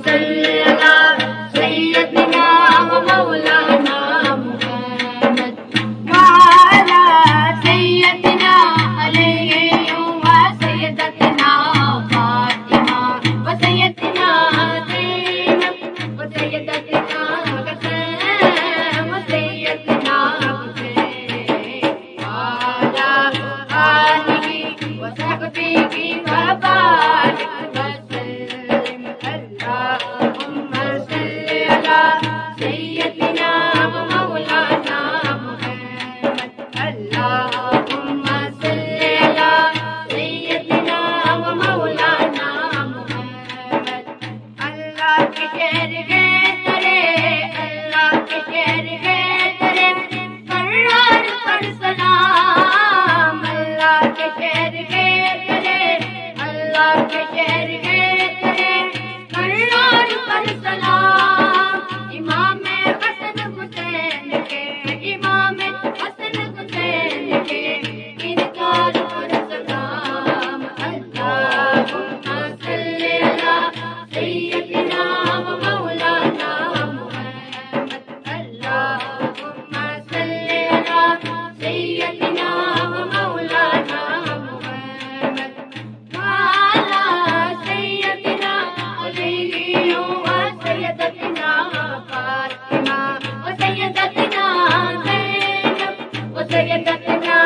सल्ली अला सय्यदिना व मौलाना मुहम्मद वाला सय्यदिना अलैहि व सय्यदतना फातिमा व सय्यदना ज़ैनब व सय्यदतना कसम व सय्यदना हुसैन वाला आलिहि व सहबिहि व बारिक वसल्लिम अल्लाहुम्मा सल्ली अला सय्यदिना व मौलाना मुहम्मद अल्लाहुम्मा सल्ली अला सय्यदिना व मौलाना मुहम्मद अल्लाह के खैर है तेरे अल्लाह के खैर है तेरे करार पर सलाम अल्लाह के खैर है तेरे अल्लाह के खैर है तेरे करार पर सलाम इमाम हसन हुसैन के इमाम हसन हुसैन के इनकार पर सलाम अल्लाहुम्मा सल्ली अला सय्यदिना व मौलाना मुहम्मद अल्लाहुम्मा सल्ली अला सय्यदिना व मौलाना मुहम्मद वाला सय्यदिना अलैहि व सय्यदतना फातिमा व सय्यदतना ज़ैनब व सय्यदतना